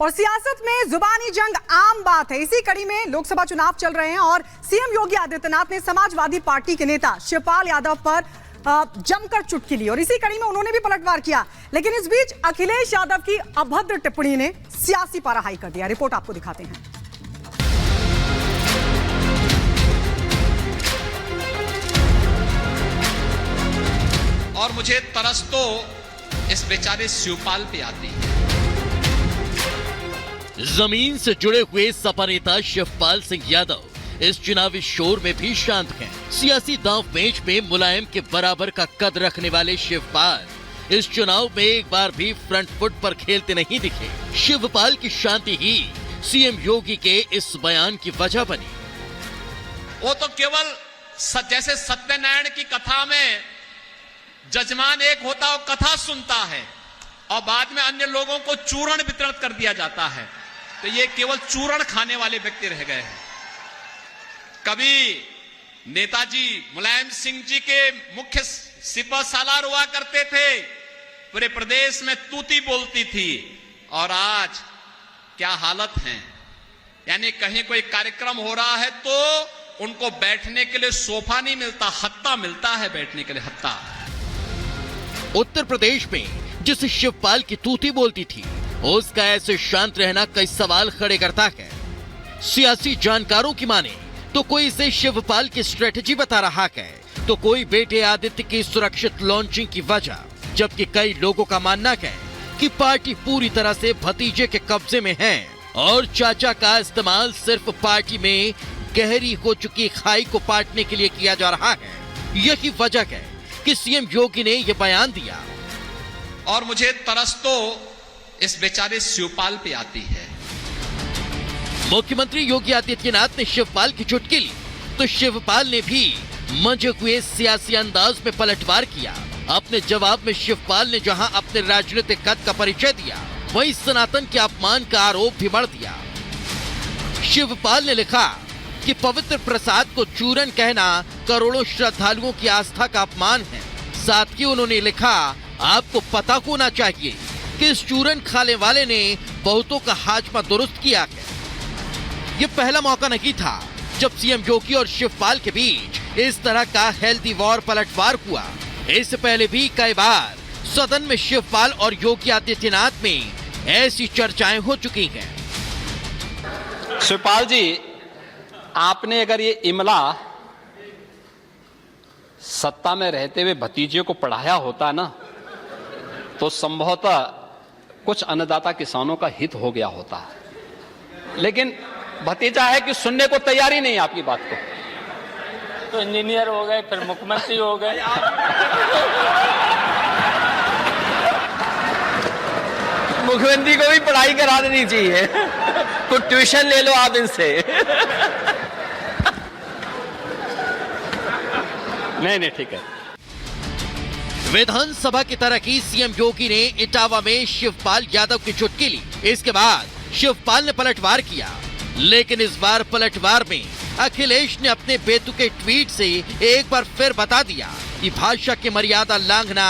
और सियासत में जुबानी जंग आम बात है। इसी कड़ी में लोकसभा चुनाव चल रहे हैं और सीएम योगी आदित्यनाथ ने समाजवादी पार्टी के नेता शिवपाल यादव पर जमकर चुटकी ली और इसी कड़ी में उन्होंने भी पलटवार किया। लेकिन इस बीच अखिलेश यादव की अभद्र टिप्पणी ने सियासी पारा हाई कर दिया। रिपोर्ट आपको दिखाते हैं। और मुझे तरस तो इस बेचारे शिवपाल पे आती है। जमीन से जुड़े हुए सपा नेता शिवपाल सिंह यादव इस चुनावी शोर में भी शांत हैं। सियासी दांव पेच में मुलायम के बराबर का कद रखने वाले शिवपाल इस चुनाव में एक बार भी फ्रंट फुट पर खेलते नहीं दिखे। शिवपाल की शांति ही सीएम योगी के इस बयान की वजह बनी। वो तो केवल जैसे सत्यनारायण की कथा में जजमान एक होता है, वो कथा सुनता है और बाद में अन्य लोगों को चूरण वितरण कर दिया जाता है। तो ये केवल चूरण खाने वाले व्यक्ति रह गए हैं। कभी नेताजी मुलायम सिंह जी के मुख्य सिपह सालार हुआ करते थे, पूरे प्रदेश में तूती बोलती थी, और आज क्या हालत है। यानी कहीं कोई कार्यक्रम हो रहा है तो उनको बैठने के लिए सोफा नहीं मिलता, हत्ता मिलता है बैठने के लिए, हत्ता। उत्तर प्रदेश में जिस शिवपाल की तूती बोलती थी, उसका ऐसे शांत रहना कई सवाल खड़े करता है। सियासी जानकारों की माने तो कोई इसे शिवपाल की स्ट्रेटजी बता रहा है, तो कोई बेटे आदित्य की सुरक्षित लॉन्चिंग की वजह, जबकि कई लोगों का मानना है कि पार्टी पूरी तरह से भतीजे के कब्जे में है और चाचा का इस्तेमाल सिर्फ पार्टी में गहरी हो चुकी खाई को पाटने के लिए किया जा रहा है। यही वजह है कि सीएम योगी ने यह बयान दिया। और मुझे तरस तो इस बेचारे शिवपाल पे आती है। मुख्यमंत्री योगी आदित्यनाथ ने शिवपाल की चुटकी ली तो शिवपाल ने भी मंजे हुए सियासी अंदाज में पलटवार किया। अपने जवाब में शिवपाल ने जहां अपने राजनीतिक कद का परिचय दिया, वहीं सनातन के अपमान का आरोप भी मढ़ दिया। शिवपाल ने लिखा कि पवित्र प्रसाद को चूरन कहना करोड़ों श्रद्धालुओं की आस्था का अपमान है। साथ ही उन्होंने लिखा, आपको पता होना चाहिए कि इस चूरन खाने वाले ने बहुतों का हाजमा दुरुस्त किया है। ये पहला मौका नहीं था जब सीएम योगी और शिवपाल के बीच इस तरह का हेल्दी वॉर पलटवार हुआ। इससे पहले भी कई बार सदन में शिवपाल और योगी आदित्यनाथ में ऐसी चर्चाएं हो चुकी हैं। शिवपाल जी, आपने अगर ये इमला सत्ता में रहते हुए भतीजे को पढ़ाया होता ना, तो संभवतः कुछ अन्नदाता किसानों का हित हो गया होता। लेकिन भतीजा है कि सुनने को तैयार ही नहीं आपकी बात को। तो इंजीनियर हो गए, फिर मुख्यमंत्री हो गए। मुख्यमंत्री को भी पढ़ाई करा देनी चाहिए। कुछ ट्यूशन ले लो आप इनसे। नहीं ठीक है। विधानसभा की तरह की सीएम योगी ने इटावा में शिवपाल यादव की चुटकी ली। इसके बाद शिवपाल ने पलटवार किया, लेकिन इस बार पलटवार में अखिलेश ने अपने बेतुके ट्वीट से एक बार फिर बता दिया कि भाषा की मर्यादा लांघना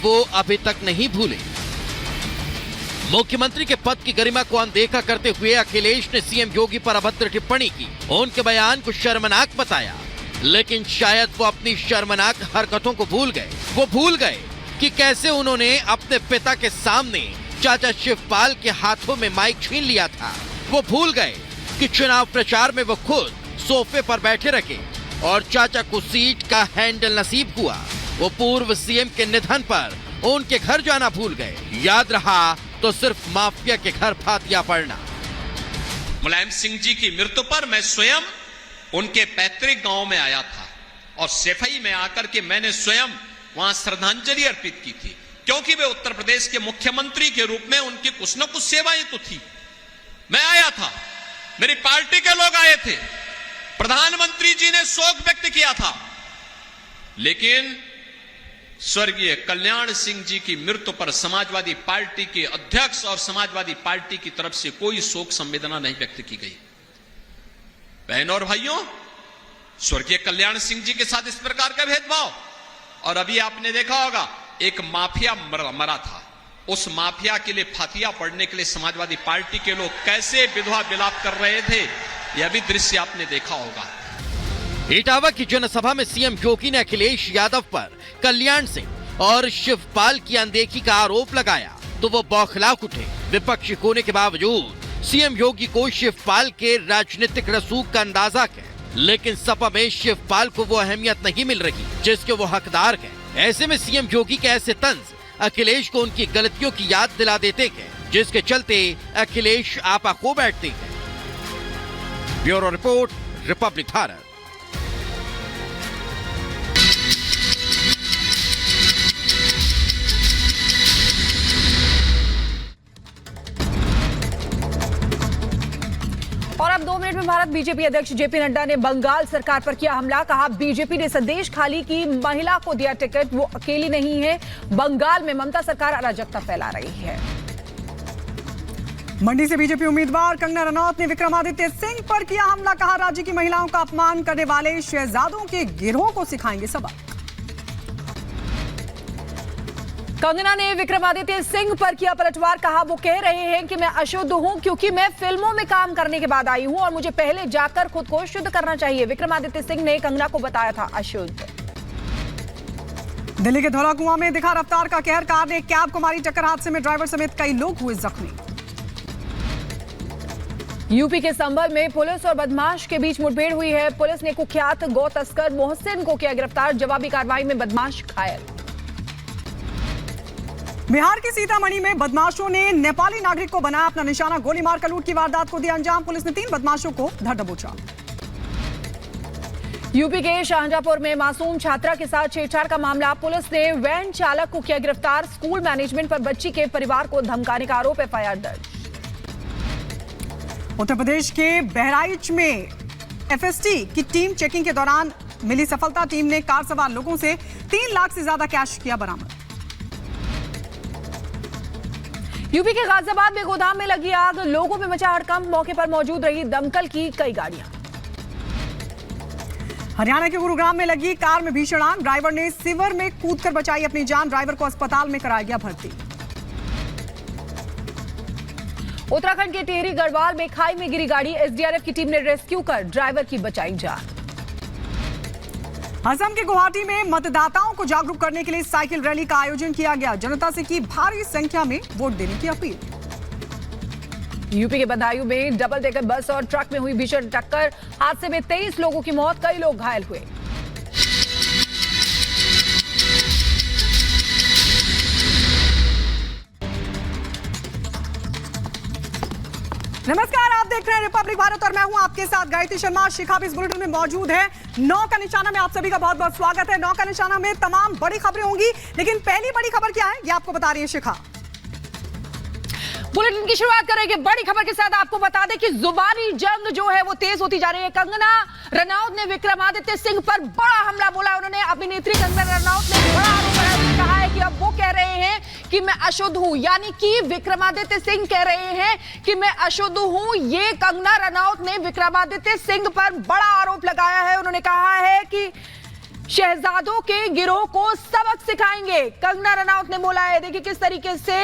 वो अभी तक नहीं भूले। मुख्यमंत्री के पद की गरिमा को अनदेखा करते हुए अखिलेश ने सीएम योगी पर अभद्र टिप्पणी की। उनके बयान को शर्मनाक बताया, लेकिन शायद वो अपनी शर्मनाक हरकतों को भूल गए। वो भूल गए कि कैसे उन्होंने अपने पिता के सामने चाचा शिवपाल के हाथों में माइक छीन लिया था। वो भूल गए कि चुनाव प्रचार में वो खुद सोफे पर बैठे रखे और चाचा को सीट का हैंडल नसीब हुआ। वो पूर्व सीएम के निधन पर उनके घर जाना भूल गए। याद रहा तो सिर्फ माफिया के घर फातिया पड़ना। मुलायम सिंह जी की मृत्यु पर मैं स्वयं उनके पैतृक गांव में आया था और सफाई में आकर के मैंने स्वयं वहां श्रद्धांजलि अर्पित की थी, क्योंकि वे उत्तर प्रदेश के मुख्यमंत्री के रूप में उनकी कुछ न कुछ सेवाएं तो थी। मैं आया था, मेरी पार्टी के लोग आए थे, प्रधानमंत्री जी ने शोक व्यक्त किया था, लेकिन स्वर्गीय कल्याण सिंह जी की मृत्यु पर समाजवादी पार्टी के अध्यक्ष और समाजवादी पार्टी की तरफ से कोई शोक संवेदना नहीं व्यक्त की गई। बहनों और भाइयों, स्वर्गीय कल्याण सिंह जी के साथ इस प्रकार का भेदभाव, और अभी आपने देखा होगा एक माफिया मरा था, उस माफिया के लिए फातिया पड़ने के लिए समाजवादी पार्टी के लोग कैसे विधवा विलाप कर रहे थे, यह भी दृश्य आपने देखा होगा। इटावा की जनसभा में सीएम योगी ने अखिलेश यादव पर कल्याण सिंह और शिवपाल की अनदेखी का आरोप लगाया तो वो बौखलाक उठे। विपक्षी होने के बावजूद सीएम योगी को शिवपाल के राजनीतिक रसूख का अंदाजा है, लेकिन सपा में शिवपाल को वो अहमियत नहीं मिल रही जिसके वो हकदार हैं। ऐसे में सीएम योगी के ऐसे तंज अखिलेश को उनकी गलतियों की याद दिला देते हैं, जिसके चलते अखिलेश आपा खो बैठते हैं। Bureau report, Republic Bharat. और अब 2 मिनट में भारत बीजेपी अध्यक्ष जेपी नड्डा ने बंगाल सरकार पर किया हमला। कहा बीजेपी ने संदेश खाली की महिला को दिया टिकट, वो अकेली नहीं है, बंगाल में ममता सरकार अराजकता फैला रही है। मंडी से बीजेपी उम्मीदवार कंगना रनौत ने विक्रमादित्य सिंह पर किया हमला। कहा राज्य की महिलाओं का अपमान करने वाले शहजादों के गिरोह को सिखाएंगे सबक। कंगना ने विक्रमादित्य सिंह पर किया पलटवार। कहा वो कह रहे हैं कि मैं अशुद्ध हूं क्योंकि मैं फिल्मों में काम करने के बाद आई हूं और मुझे पहले जाकर खुद को शुद्ध करना चाहिए। विक्रमादित्य सिंह ने कंगना को बताया था अशुद्ध। दिल्ली के धौला कुआं में दिखा रफ्तार का कहर। कार ने कैब को मारी टक्कर। हादसे में ड्राइवर समेत कई लोग हुए जख्मी। यूपी के संभल में पुलिस और बदमाश के बीच मुठभेड़ हुई है। पुलिस ने कुख्यात गौ तस्कर मोहसिन को किया गिरफ्तार। जवाबी कार्रवाई में बदमाश घायल। बिहार के सीतामढ़ी में बदमाशों ने नेपाली नागरिक को बनाया अपना निशाना। गोली मारकर लूट की वारदात को दिया अंजाम। पुलिस ने 3 बदमाशों को धर दबोचा। यूपी के शाहजहांपुर में मासूम छात्रा के साथ छेड़छाड़ का मामला। पुलिस ने वैन चालक को किया गिरफ्तार। स्कूल मैनेजमेंट पर बच्ची के परिवार को धमकाने का आरोप। एफआईआर दर्ज। उत्तर प्रदेश के बहराइच में एफएसटी की टीम चेकिंग के दौरान मिली सफलता। टीम ने कार सवार लोगों से 3 लाख से ज्यादा कैश किया बरामद। यूपी के गाजियाबाद में गोदाम में लगी आग। लोगों में मचा हड़कंप। मौके पर मौजूद रही दमकल की कई गाड़ियां। हरियाणा के गुरुग्राम में लगी कार में भीषण आग। ड्राइवर ने सीवर में कूदकर बचाई अपनी जान। ड्राइवर को अस्पताल में कराया गया भर्ती। उत्तराखंड के टिहरी गढ़वाल में खाई में गिरी गाड़ी। एसडीआरएफ की टीम ने रेस्क्यू कर ड्राइवर की बचाई जान। असम के गुवाहाटी में मतदाताओं को जागरूक करने के लिए साइकिल रैली का आयोजन किया गया। जनता से की भारी संख्या में वोट देने की अपील। यूपी के बदायूं में डबल डेकर बस और ट्रक में हुई भीषण टक्कर। हादसे में 23 लोगों की मौत, कई लोग घायल हुए। नमस्कार, आप देख रहे हैं रिपब्लिक भारत और मैं हूं आपके साथ गायत्री शर्मा। शिखा भी इस बुलेटिन में मौजूद है। 9 का निशाना में आप सभी का बहुत बहुत स्वागत है। 9 का निशाना में तमाम बड़ी खबरें होंगी, लेकिन पहली बड़ी खबर क्या है ये आपको बता रही है शिखा। बुलेटिन की शुरुआत करेंगे बड़ी खबर के साथ। आपको बता दें कि जुबानी जंग जो है वो तेज होती जा रही है। कंगना रनौत ने विक्रमादित्य सिंह पर बड़ा हमला बोला। उन्होंने अभिनेत्री कंगना रनौत ने बड़ा आरोप लगाया। उन्होंने कहा है कि अब वो कह रहे हैं कि मैं अशुद्ध हूं, यानी कि विक्रमादित्य सिंह कह रहे हैं कि मैं अशुद्ध हूं। ये कंगना रनौत ने विक्रमादित्य सिंह पर बड़ा आरोप लगाया है। उन्होंने कहा है कि शहजादों के गिरोह को सबक सिखाएंगे। कंगना रनौत ने बोला है। देखिए किस तरीके से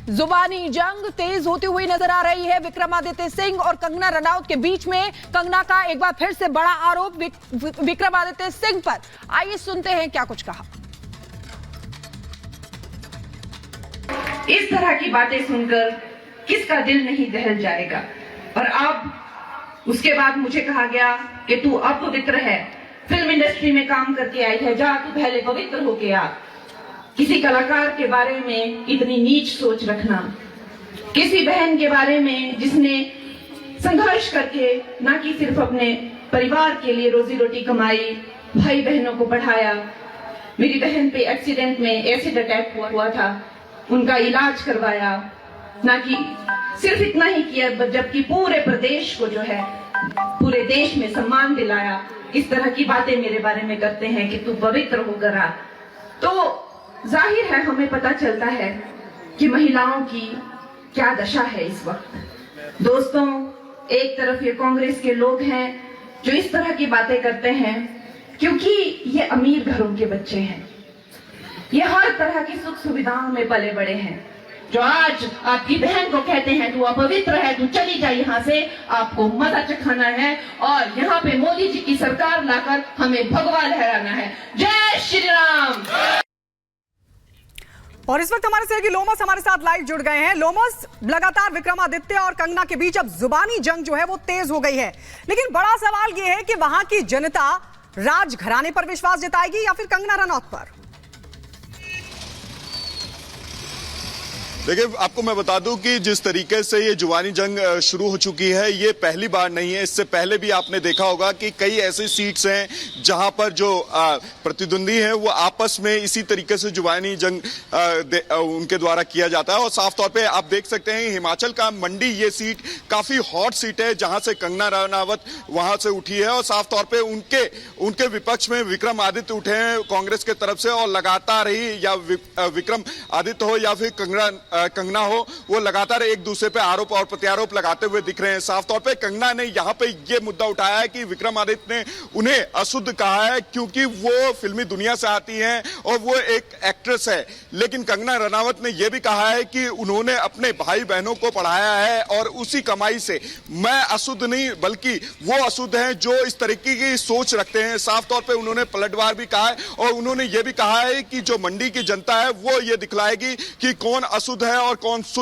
जुबानी जंग तेज होती हुई नजर आ रही है विक्रमादित्य सिंह और कंगना रनौत के बीच में। कंगना का एक बार फिर से बड़ा आरोप विक्रमादित्य सिंह पर। आइए सुनते हैं क्या कुछ कहा। इस तरह की बातें सुनकर किसका दिल नहीं दहल जाएगा। और अब उसके बाद मुझे कहा गया कि तू अपवित्र है, फिल्म इंडस्ट्री में काम करके आई है, जा तू पहले पवित्र होके आ। किसी कलाकार के बारे में इतनी नीच सोच रखना, किसी बहन के बारे में जिसने संघर्ष करके ना कि सिर्फ अपने परिवार के लिए रोजी रोटी कमाई, भाई बहनों को पढ़ाया। मेरी बहन पे एक्सीडेंट में एसिड अटैक हुआ था, उनका इलाज करवाया। ना कि सिर्फ इतना ही किया, जबकि पूरे प्रदेश को जो है पूरे देश में सम्मान दिलाया। इस तरह की बातें मेरे बारे में करते हैं कि तू पवित्र होकर आ। तो जाहिर है हमें पता चलता है कि महिलाओं की क्या दशा है इस वक्त। दोस्तों, एक तरफ ये कांग्रेस के लोग हैं जो इस तरह की बातें करते हैं क्योंकि ये अमीर घरों के बच्चे हैं, ये हर तरह की सुख सुविधाओं में पले बड़े हैं। जो आज आपकी बहन को कहते हैं तू अपवित्र है, तू चली जा यहाँ से, आपको मजा चखाना है और यहाँ पे मोदी जी की सरकार लाकर हमें भगवा लहराना है। जय श्री राम। और इस वक्त हमारे सहयोगी लोमस हमारे साथ लाइव जुड़ गए हैं। लोमस, लगातार विक्रमादित्य और कंगना के बीच अब जुबानी जंग जो है वो तेज हो गई है, लेकिन बड़ा सवाल यह है कि वहां की जनता राजघराने पर विश्वास जताएगी या फिर कंगना रनौत पर? देखिए, आपको मैं बता दूं कि जिस तरीके से ये जुबानी जंग शुरू हो चुकी है, ये पहली बार नहीं है। इससे पहले भी आपने देखा होगा कि कई ऐसी सीट्स हैं जहां पर जो प्रतिद्वंदी हैं वो आपस में इसी तरीके से जुबानी जंग उनके द्वारा किया जाता है। और साफ तौर पे आप देख सकते हैं हिमाचल का मंडी ये सीट काफी हॉट सीट है, जहां से कंगना रनावत वहां से उठी है और साफ तौर पे उनके विपक्ष में विक्रम आदित्य उठे हैं कांग्रेस के तरफ से, और लगातार ही या विक्रम आदित्य हो या फिर कंगना हो, वो लगातार एक दूसरे पे आरोप और प्रत्यारोप लगाते हुए दिख रहे हैं। साफ तौर पे कंगना ने यहां पे ये मुद्दा उठाया है कि विक्रमादित्य ने उन्हें अशुद्ध कहा है क्योंकि वो फिल्मी दुनिया से आती हैं और वो एक एक्ट्रेस है। लेकिन कंगना रनावत ने यह भी कहा है कि उन्होंने अपने भाई बहनों को पढ़ाया है और उसी कमाई से मैं अशुद्ध नहीं बल्कि वो अशुद्ध हैं जो इस तरीके की सोच रखते हैं। साफ तौर पे उन्होंने पलटवार भी कहा है और उन्होंने ये भी कहा है कि जो मंडी की जनता है वो ये दिखलाएगी कि कौन अशुद्ध है और कौन